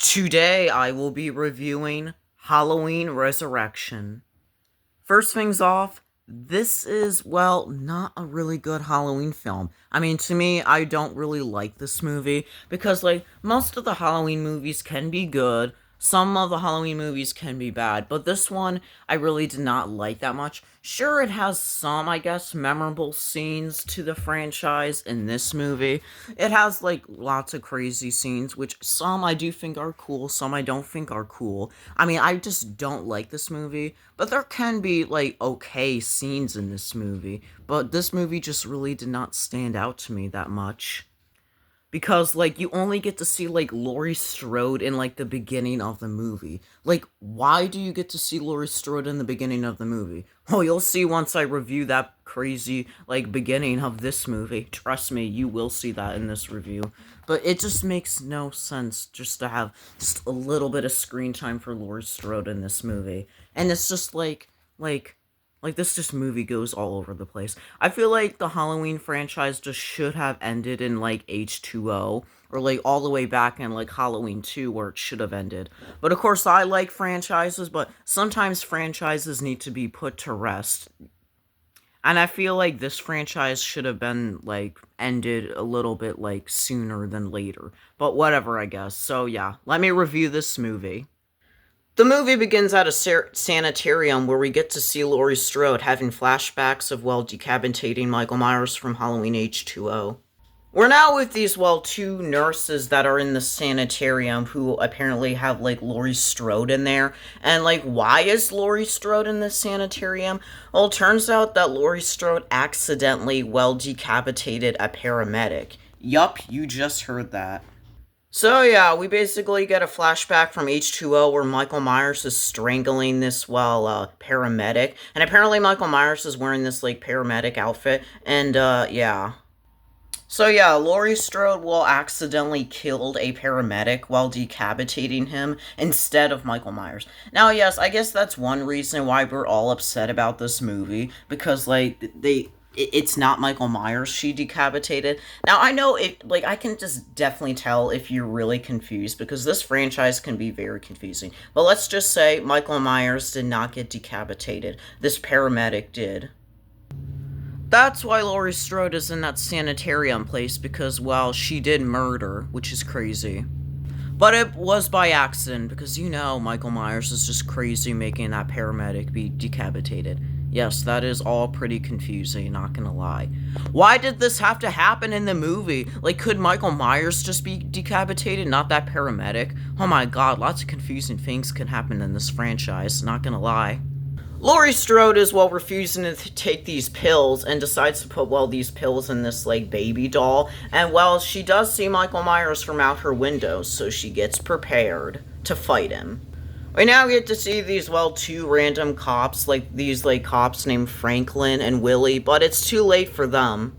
Today I will be reviewing Halloween Resurrection. First things off, this is, well, not a really good Halloween film. I mean, to me, I don't really like this movie because, most of the Halloween movies can be good, some of the Halloween movies can be bad, but this one I really did not like that much. Sure, it has some, I guess, memorable scenes to the franchise in this movie. It has, lots of crazy scenes, which some I do think are cool, some I don't think are cool. I mean, I just don't like this movie, but there can be, okay scenes in this movie. But this movie just really did not stand out to me that much. Because, you only get to see, Lorie Strode in, the beginning of the movie. Why do you get to see Lorie Strode in the beginning of the movie? Well, you'll see once I review that crazy, beginning of this movie. Trust me, you will see that in this review. But it just makes no sense just to have just a little bit of screen time for Lorie Strode in this movie. And it's just, this just movie goes all over the place. I feel like the Halloween franchise just should have ended in, H2O, or, all the way back in, Halloween 2, where it should have ended. But, of course, I like franchises, but sometimes franchises need to be put to rest. And I feel like this franchise should have been, ended a little bit, sooner than later. But whatever, I guess. So, yeah, let me review this movie. The movie begins at a sanitarium where we get to see Lorie Strode having flashbacks of, decapitating Michael Myers from Halloween H2O. We're now with these, two nurses that are in the sanitarium who apparently have, Lorie Strode in there. And, why is Lorie Strode in this sanitarium? Well, it turns out that Lorie Strode accidentally, decapitated a paramedic. Yup, you just heard that. So yeah, we basically get a flashback from H2O where Michael Myers is strangling this, paramedic. And apparently Michael Myers is wearing this, paramedic outfit. And, yeah. So yeah, Lorie Strode, accidentally killed a paramedic while decapitating him instead of Michael Myers. Now, yes, I guess that's one reason why we're all upset about this movie. Because, it's not Michael Myers she decapitated. Now, I know I can just definitely tell if you're really confused, because this franchise can be very confusing. But let's just say Michael Myers did not get decapitated. This paramedic did. That's why Lorie Strode is in that sanitarium place, because, she did murder, which is crazy. But it was by accident, because Michael Myers is just crazy making that paramedic be decapitated. Yes, that is all pretty confusing, not gonna lie. Why did this have to happen in the movie? Could Michael Myers just be decapitated, not that paramedic? Oh my god, lots of confusing things can happen in this franchise, not gonna lie. Lorie Strode is, refusing to take these pills and decides to put, these pills in this, baby doll. And, she does see Michael Myers from out her window, so she gets prepared to fight him. We now get to see these, two random cops, these, cops named Franklin and Willie, but it's too late for them.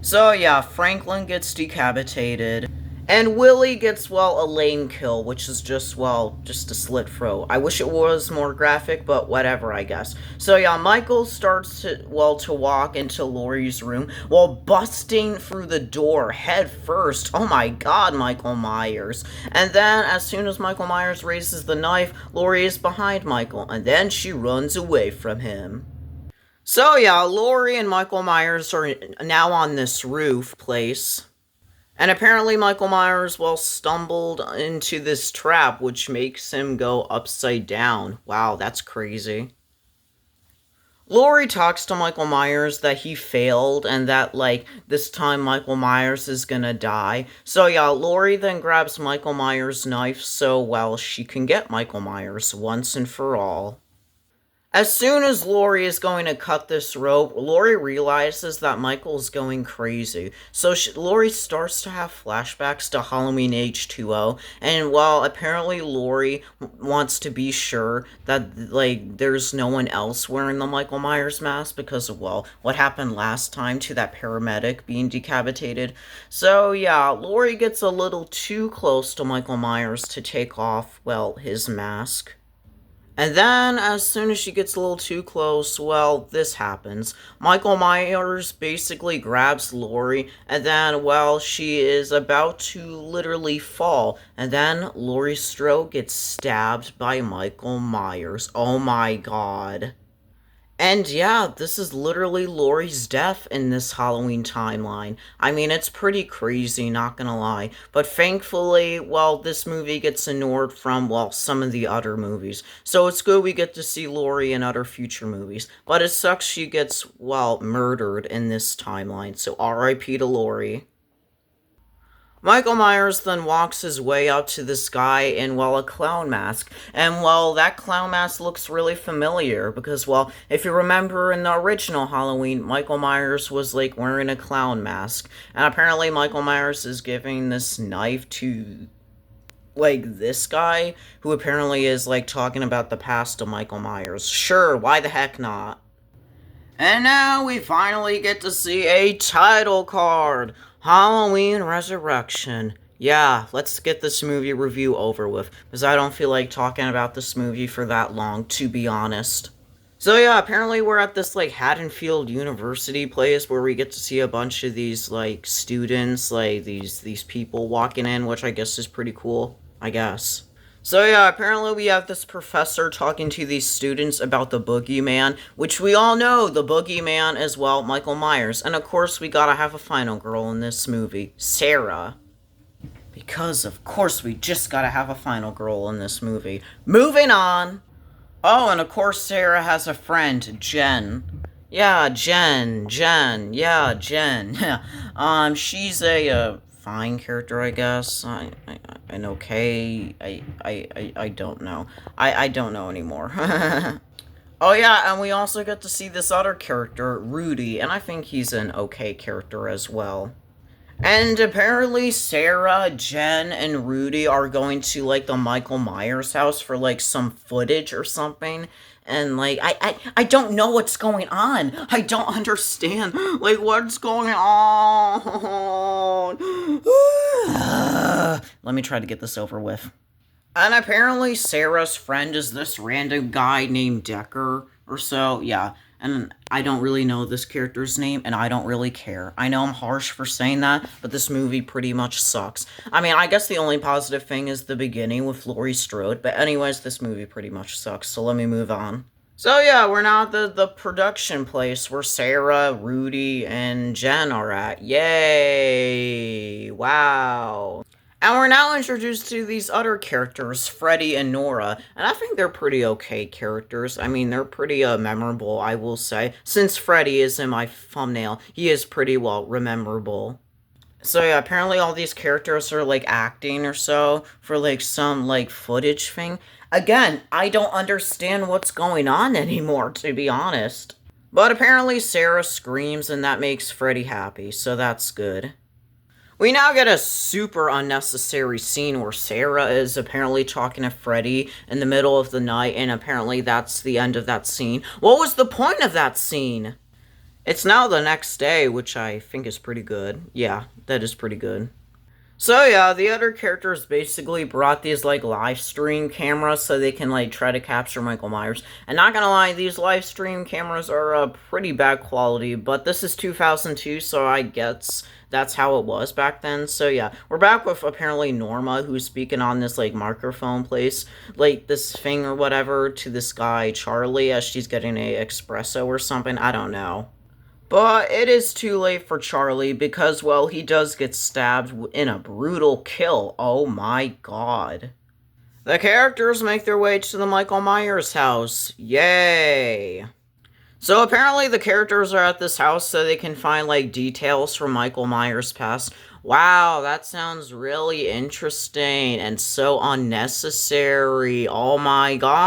So, yeah, Franklin gets decapitated, and Willie gets, a lame kill, which is just, just a slit throat. I wish it was more graphic, but whatever, I guess. So, yeah, Michael starts to walk into Lorie's room while busting through the door head first. Oh my god, Michael Myers. And then, as soon as Michael Myers raises the knife, Lorie is behind Michael, and then she runs away from him. So, yeah, Lorie and Michael Myers are now on this roof place. And apparently Michael Myers, stumbled into this trap, which makes him go upside down. Wow, that's crazy. Lorie talks to Michael Myers that he failed, and that, this time Michael Myers is gonna die. So yeah, Lorie then grabs Michael Myers' knife so, she can get Michael Myers once and for all. As soon as Lorie is going to cut this rope, Lorie realizes that Michael's going crazy. So Lorie starts to have flashbacks to Halloween H2O, and apparently Lorie wants to be sure that, there's no one else wearing the Michael Myers mask because of, what happened last time to that paramedic being decapitated. So, yeah, Lorie gets a little too close to Michael Myers to take off, his mask. And then, as soon as she gets a little too close, well, this happens. Michael Myers basically grabs Lorie, and then, well, she is about to literally fall. And then Lorie Strode gets stabbed by Michael Myers. Oh my god. And yeah, this is literally Lorie's death in this Halloween timeline. I mean, it's pretty crazy, not gonna lie. But thankfully, well, this movie gets ignored from, well, some of the other movies. So it's good we get to see Lorie in other future movies. But it sucks she gets, well, murdered in this timeline. So RIP to Lorie. Michael Myers then walks his way up to this guy in, well, a clown mask. And, well, that clown mask looks really familiar because, well, if you remember in the original Halloween, Michael Myers was, like, wearing a clown mask. And apparently Michael Myers is giving this knife to, like, this guy, who apparently is, like, talking about the past of Michael Myers. Sure, why the heck not? And now we finally get to see a title card. Halloween Resurrection. Yeah, let's get this movie review over with, because I don't feel like talking about this movie for that long, to be honest. So yeah, apparently we're at this, like, Haddonfield University place where we get to see a bunch of these, like, students, like, these people walking in, which I guess is pretty cool, I guess. So yeah, apparently we have this professor talking to these students about the boogeyman, which we all know the boogeyman is, well, Michael Myers. And of course we gotta have a final girl in this movie, Sarah. Because of course we just gotta have a final girl in this movie. Moving on! Oh, and of course Sarah has a friend, Jen. Yeah, Jen. She's a fine character, I guess. An okay. I don't know. I don't know anymore. Oh yeah, and we also get to see this other character, Rudy, and I think he's an okay character as well. And apparently Sarah, Jen, and Rudy are going to, like, the Michael Myers house for, like, some footage or something. And, like, I don't know what's going on. I don't understand. Like, what's going on? Let me try to get this over with. And apparently Sarah's friend is this random guy named Decker or so, yeah. And I don't really know this character's name, and I don't really care. I know I'm harsh for saying that, but this movie pretty much sucks. I mean, I guess the only positive thing is the beginning with Lorie Strode, but anyways, this movie pretty much sucks, so let me move on. So yeah, we're now at the production place where Sarah, Rudy, and Jen are at. Yay! Wow. And we're now introduced to these other characters, Freddy and Nora, and I think they're pretty okay characters. I mean, they're pretty memorable, I will say. Since Freddy is in my thumbnail, he is pretty, well, rememberable. So yeah, apparently all these characters are, like, acting or so for, like, some, like, footage thing. Again, I don't understand what's going on anymore, to be honest. But apparently Sarah screams and that makes Freddy happy, so that's good. We now get a super unnecessary scene where Sarah is apparently talking to Freddy in the middle of the night, and apparently that's the end of that scene. What was the point of that scene? It's now the next day, which I think is pretty good. Yeah, that is pretty good. So yeah, the other characters basically brought these, like, live stream cameras so they can, like, try to capture Michael Myers. And not gonna lie, these live stream cameras are pretty bad quality, but this is 2002, so I guess that's how it was back then. So yeah, we're back with apparently Norma, who's speaking on this, like, microphone place, like, this thing or whatever, to this guy, Charlie, as she's getting a espresso or something. I don't know. But it is too late for Charlie because, well, he does get stabbed in a brutal kill. Oh my god. The characters make their way to the Michael Myers house. Yay. So apparently the characters are at this house so they can find, like, details from Michael Myers' past. Wow, that sounds really interesting and so unnecessary. Oh my god.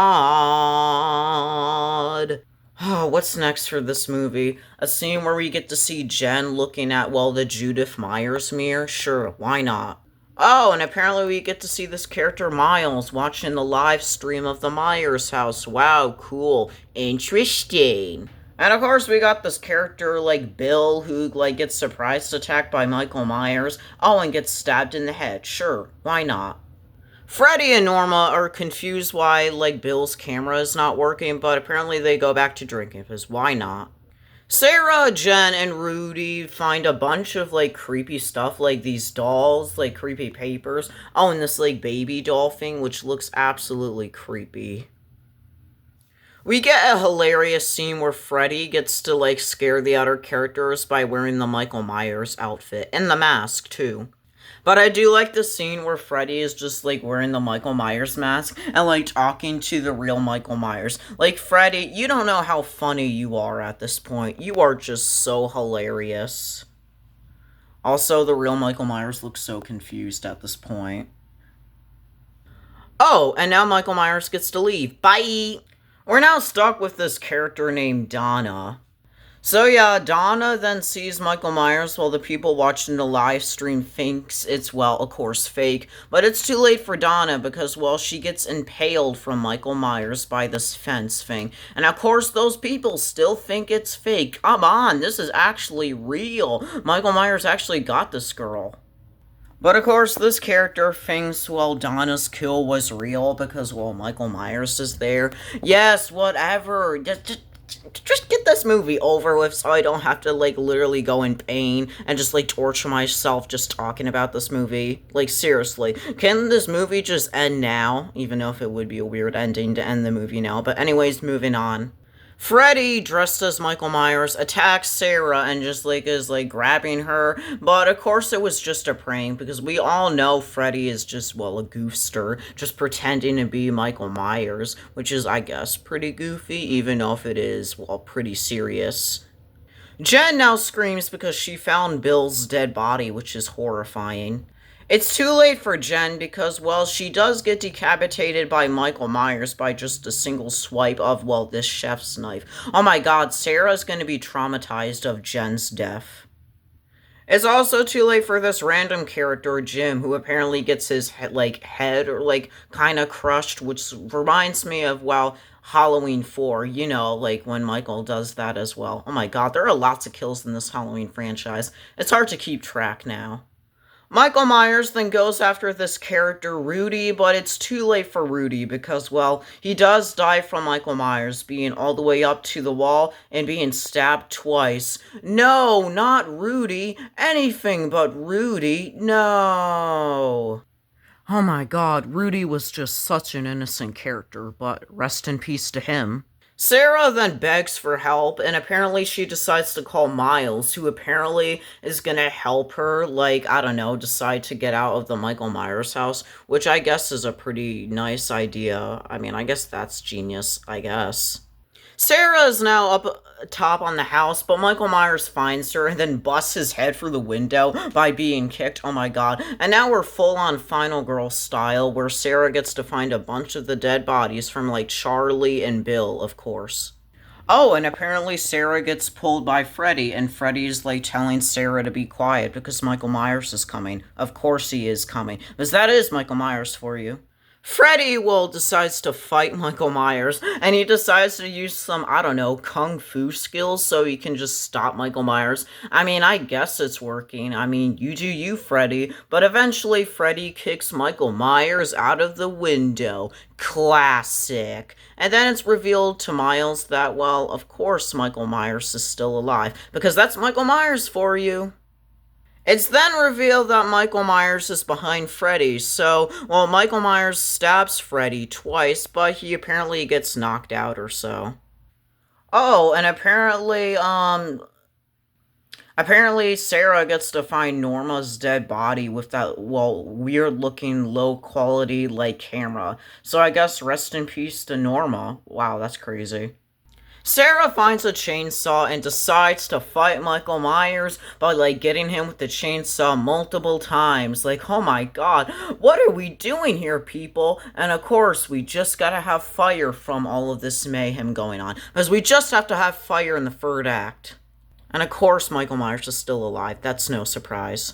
Oh, what's next for this movie? A scene where we get to see Jen looking at, well, the Judith Myers mirror? Sure, why not? Oh, and apparently we get to see this character Miles watching the live stream of the Myers house. Wow, cool. Interesting. And of course we got this character, like, Bill, who, like, gets surprise attacked by Michael Myers. Oh, and gets stabbed in the head. Sure, why not? Freddy and Norma are confused why, like, Bill's camera is not working, but apparently they go back to drinking, because why not? Sarah, Jen, and Rudy find a bunch of, like, creepy stuff, like these dolls, like, creepy papers. Oh, and this, like, baby doll thing, which looks absolutely creepy. We get a hilarious scene where Freddy gets to, like, scare the other characters by wearing the Michael Myers outfit, and the mask, too. But I do like the scene where Freddy is just, like, wearing the Michael Myers mask and, like, talking to the real Michael Myers. Like, Freddy, you don't know how funny you are at this point. You are just so hilarious. Also, the real Michael Myers looks so confused at this point. Oh, and now Michael Myers gets to leave. Bye! We're now stuck with this character named Donna. So yeah, Donna then sees Michael Myers while the people watching the live stream thinks it's, well, of course, fake. But it's too late for Donna because, well, she gets impaled from Michael Myers by this fence thing. And of course, those people still think it's fake. Come on, this is actually real. Michael Myers actually got this girl. But of course, this character thinks, well, Donna's kill was real because, well, Michael Myers is there. Yes, whatever. Just get this movie over with so I don't have to, like, literally go in pain and just, like, torture myself just talking about this movie. Like, seriously. Can this movie just end now? Even though if it would be a weird ending to end the movie now. But anyways, moving on. Freddy, dressed as Michael Myers, attacks Sarah and just, like, is, like, grabbing her. But, of course, it was just a prank, because we all know Freddy is just, well, a goofster, just pretending to be Michael Myers, which is, I guess, pretty goofy, even though if it is, well, pretty serious. Jen now screams because she found Bill's dead body, which is horrifying. It's too late for Jen because, well, she does get decapitated by Michael Myers by just a single swipe of, well, this chef's knife. Oh my god, Sarah's gonna be traumatized of Jen's death. It's also too late for this random character, Jim, who apparently gets his, head, or, like, kinda crushed, which reminds me of, well, Halloween 4, you know, like, when Michael does that as well. Oh my god, there are lots of kills in this Halloween franchise. It's hard to keep track now. Michael Myers then goes after this character, Rudy, but it's too late for Rudy because, well, he does die from Michael Myers being all the way up to the wall and being stabbed twice. No, not Rudy. Anything but Rudy. No. Oh my god, Rudy was just such an innocent character, but rest in peace to him. Sarah then begs for help, and apparently she decides to call Miles, who apparently is gonna help her, like, I don't know, decide to get out of the Michael Myers house, which I guess is a pretty nice idea. I mean, I guess that's genius, I guess. Sarah is now up top on the house, but Michael Myers finds her and then busts his head through the window by being kicked. Oh my god. And now we're full on Final Girl style, where Sarah gets to find a bunch of the dead bodies from, like, Charlie and Bill, of course. Oh, and apparently Sarah gets pulled by Freddy, and Freddy's, like, telling Sarah to be quiet because Michael Myers is coming. Of course he is coming, because that is Michael Myers for you. Freddy, well, decides to fight Michael Myers, and he decides to use some, I don't know, kung fu skills so he can just stop Michael Myers. I mean, I guess it's working. I mean, you do you, Freddy. But eventually, Freddy kicks Michael Myers out of the window. Classic. And then it's revealed to Miles that, well, of course Michael Myers is still alive, because that's Michael Myers for you. It's then revealed that Michael Myers is behind Freddy, so, well, Michael Myers stabs Freddy twice, but he apparently gets knocked out or so. Oh, and apparently Sarah gets to find Norma's dead body with that, well, weird-looking, low-quality, like, camera. So I guess rest in peace to Norma. Wow, that's crazy. Sarah finds a chainsaw and decides to fight Michael Myers by, like, getting him with the chainsaw multiple times. Like, oh my god, what are we doing here, people? And of course, we just gotta have fire from all of this mayhem going on, because we just have to have fire in the third act. And of course, Michael Myers is still alive. That's no surprise.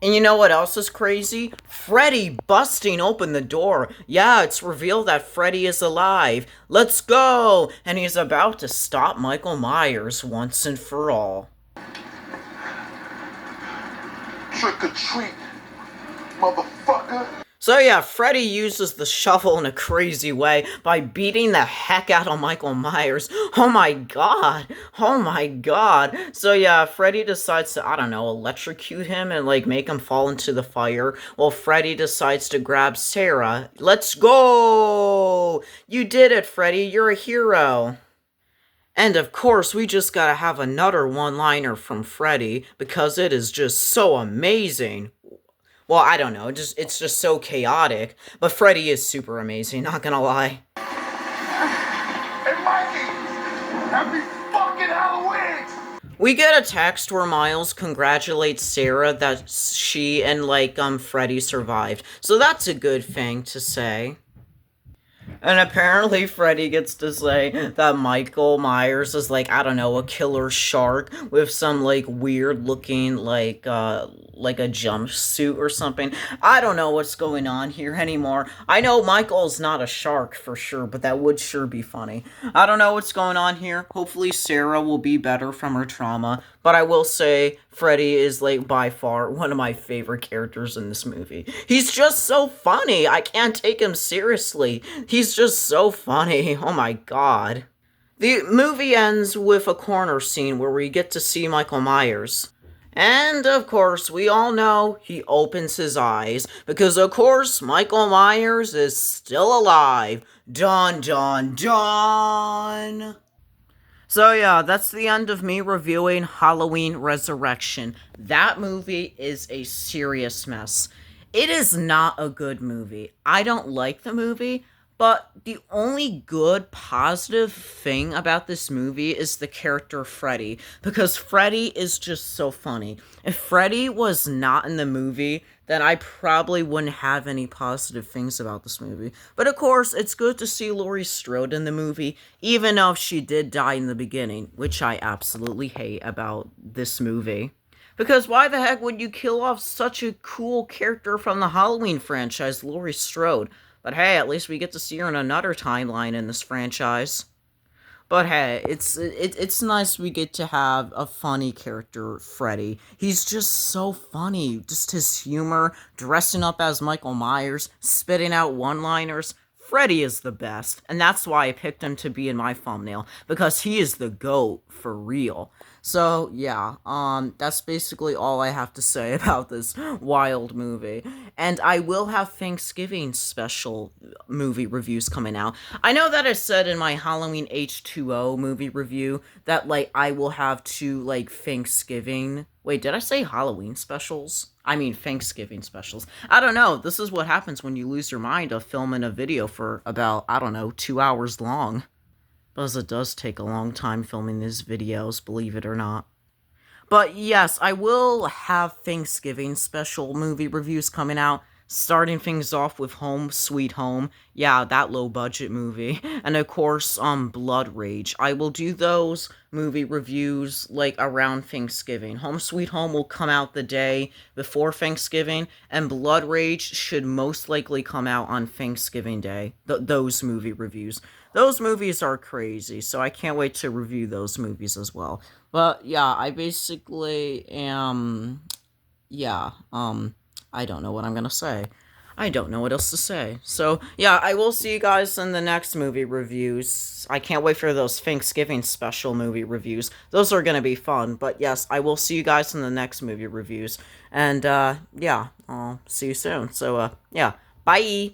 And you know what else is crazy? Freddy busting open the door. Yeah, it's revealed that Freddy is alive. Let's go! And he's about to stop Michael Myers once and for all. Trick or treat, motherfucker. So yeah, Freddy uses the shovel in a crazy way by beating the heck out of Michael Myers. Oh my god. Oh my god. So yeah, Freddy decides to, I don't know, electrocute him and like make him fall into the fire. While Freddy decides to grab Sarah. Let's go! You did it, Freddy. You're a hero. And of course, we just gotta have another one-liner from Freddy because it is just so amazing. Well, I don't know, it's just so chaotic, but Freddy is super amazing, not gonna lie. Hey, Mikey! Happy fucking Halloween! We get a text where Miles congratulates Sarah that she and, like, Freddy survived, so that's a good thing to say. And apparently Freddy gets to say that Michael Myers is like, I don't know, a killer shark with some like weird looking like a jumpsuit or something. I don't know what's going on here anymore. I know Michael's not a shark for sure, but that would sure be funny. I don't know what's going on here. Hopefully Sarah will be better from her trauma, but I will say Freddy is like by far one of my favorite characters in this movie. He's just so funny. I can't take him seriously. He's just so funny. Oh my god. The movie ends with a corner scene where we get to see Michael Myers. And, of course, we all know he opens his eyes, because, of course, Michael Myers is still alive. Dun, dun, dun! So, yeah, that's the end of me reviewing Halloween Resurrection. That movie is a serious mess. It is not a good movie. I don't like the movie. But the only good, positive thing about this movie is the character Freddy, because Freddy is just so funny. If Freddy was not in the movie, then I probably wouldn't have any positive things about this movie. But of course, it's good to see Lorie Strode in the movie, even though she did die in the beginning, which I absolutely hate about this movie. Because why the heck would you kill off such a cool character from the Halloween franchise, Lorie Strode? But hey, at least we get to see her in another timeline in this franchise. But hey, it's nice we get to have a funny character, Freddy. He's just so funny. Just his humor, dressing up as Michael Myers, spitting out one-liners. Freddy is the best, and that's why I picked him to be in my thumbnail, because he is the GOAT for real. So, yeah, that's basically all I have to say about this wild movie. And I will have Thanksgiving special movie reviews coming out. I know that I said in my Halloween H2O movie review that, like, I will have two, like, Thanksgiving... Wait, did I say Halloween specials? I mean Thanksgiving specials. I don't know. This is what happens when you lose your mind of filming a video for about, I don't know, 2 hours long. Because it does take a long time filming these videos, believe it or not. But yes, I will have Thanksgiving special movie reviews coming out, starting things off with Home Sweet Home. Yeah, that low-budget movie. And of course, Blood Rage. I will do those movie reviews, like, around Thanksgiving. Home Sweet Home will come out the day before Thanksgiving, and Blood Rage should most likely come out on Thanksgiving Day. Those movie reviews. Those movies are crazy, so I can't wait to review those movies as well. But, yeah, I basically am... Yeah, I don't know what I'm gonna say. I don't know what else to say. So, yeah, I will see you guys in the next movie reviews. I can't wait for those Thanksgiving special movie reviews. Those are gonna be fun. But, yes, I will see you guys in the next movie reviews. And, yeah, I'll see you soon. So, yeah, bye!